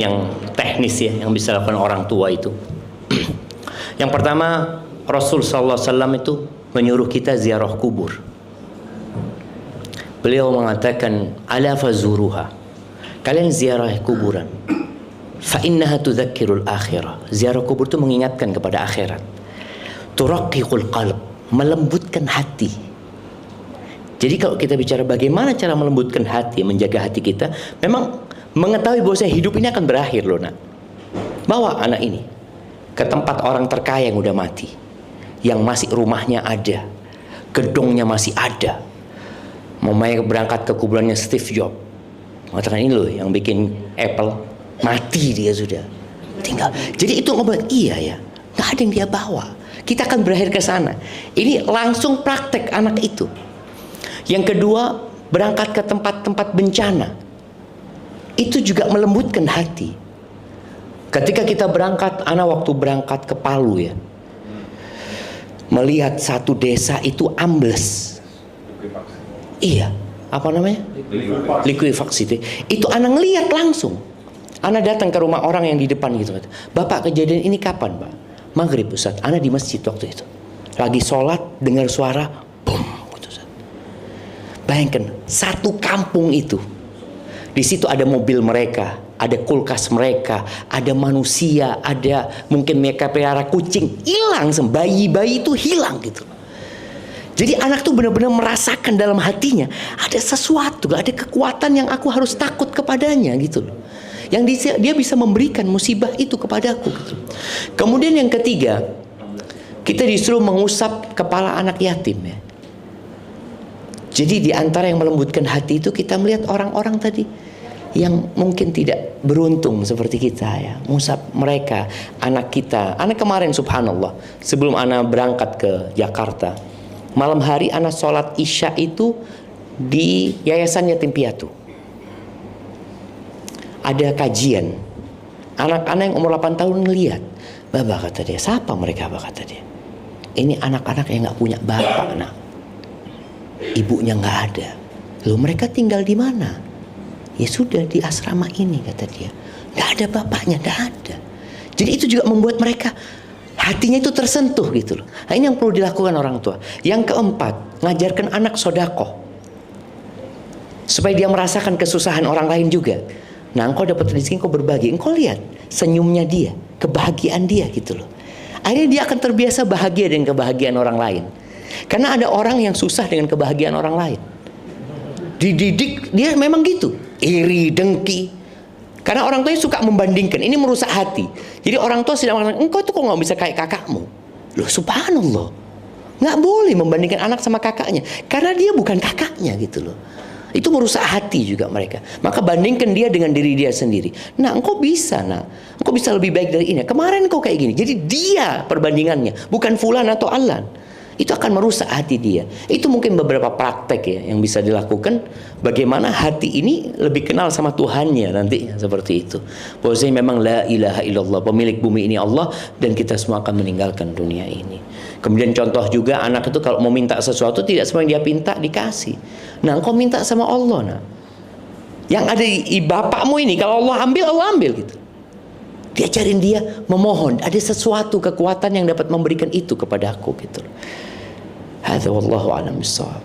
yang teknis ya, yang bisa dilakukan orang tua itu. Yang pertama, Rasul sallallahu alaihi wasallam itu menyuruh kita ziarah kubur. Beliau mengatakan, ala fazuruha, kalian ziarah kuburan, fa innaha tudzakkirul akhirah. Ziarah kubur itu mengingatkan kepada akhirat. Turaqqiqul qalb, melembutkan hati. Jadi kalau kita bicara bagaimana cara melembutkan hati, menjaga hati kita, memang mengetahui bahwa hidup ini akan berakhir loh nak. Bawa anak ini ke tempat orang terkaya yang udah mati, yang masih rumahnya ada, gedungnya masih ada. Mau berangkat ke kuburannya Steve Jobs, mengatakan ini loh yang bikin Apple, mati dia sudah, tinggal. Jadi itu ngobrol, iya ya, nggak ada yang dia bawa. Kita akan berakhir ke sana. Ini langsung praktek anak itu. Yang kedua, berangkat ke tempat-tempat bencana. Itu juga melembutkan hati. Ketika kita berangkat, anak waktu berangkat ke Palu ya, melihat satu desa itu ambles. Iya, apa namanya? Likuifaksi. Itu anak ngelihat langsung. Anak datang ke rumah orang yang di depan gitu. Bapak, kejadian ini kapan, Pak? Maghrib, Ustaz. Anak di masjid waktu itu. Lagi sholat, dengar suara, boom. Gitu, bayangkan, satu kampung itu. Di situ ada mobil mereka, ada kulkas mereka, ada manusia, ada mungkin mereka pelihara kucing, hilang, bayi-bayi itu hilang gitu. Jadi anak tuh benar-benar merasakan dalam hatinya ada sesuatu, ada kekuatan yang aku harus takut kepadanya gitu loh. Yang dia bisa memberikan musibah itu kepadaku gitu. Kemudian yang ketiga, kita disuruh mengusap kepala anak yatim ya. Jadi di antara yang melembutkan hati itu kita melihat orang-orang tadi yang mungkin tidak beruntung seperti kita ya, mengusap mereka, anak kita. Anak kemarin subhanallah, sebelum anak berangkat ke Jakarta, malam hari anak sholat isya itu di Yayasan Yatim Piatu. Ada kajian, anak-anak yang umur 8 tahun ngelihat, Bapak kata dia, siapa mereka Bapak kata dia? Ini anak-anak yang gak punya bapak nak. Ibunya nggak ada. Lalu mereka tinggal di mana? Ya sudah di asrama ini kata dia. Nggak ada bapaknya, nggak ada. Jadi itu juga membuat mereka hatinya itu tersentuh gitu loh. Nah, ini yang perlu dilakukan orang tua. Yang keempat, ngajarkan anak sodakoh supaya dia merasakan kesusahan orang lain juga. Nah, engkau dapat rezeki, engkau berbagi, engkau lihat senyumnya dia, kebahagiaan dia gitu loh. Akhirnya dia akan terbiasa bahagia dengan kebahagiaan orang lain. Karena ada orang yang susah dengan kebahagiaan orang lain. Dididik dia memang gitu, iri, dengki. Karena orang tuanya suka membandingkan, ini merusak hati. Jadi orang tua sedang mengatakan, engkau tuh kok nggak bisa kayak kakakmu? Loh subhanallah, nggak boleh membandingkan anak sama kakaknya, karena dia bukan kakaknya gitu loh. Itu merusak hati juga mereka. Maka bandingkan dia dengan diri dia sendiri. Nah, engkau bisa, nah, engkau bisa lebih baik dari ini. Kemarin engkau kayak gini. Jadi dia perbandingannya, bukan fulan atau alan. Itu akan merusak hati dia. Itu mungkin beberapa praktek ya yang bisa dilakukan. Bagaimana hati ini lebih kenal sama Tuhannya nantinya seperti itu. Bahwasanya memang la ilaha illallah, pemilik bumi ini Allah, dan kita semua akan meninggalkan dunia ini. Kemudian contoh juga anak itu kalau mau minta sesuatu tidak semua yang dia minta dikasih. Nah, engkau minta sama Allah nah. Yang ada di bapakmu ini kalau Allah ambil gitu. Diajarin dia memohon, ada sesuatu kekuatan yang dapat memberikan itu kepada aku gitu. Hadza wallahu a'lam bissawab.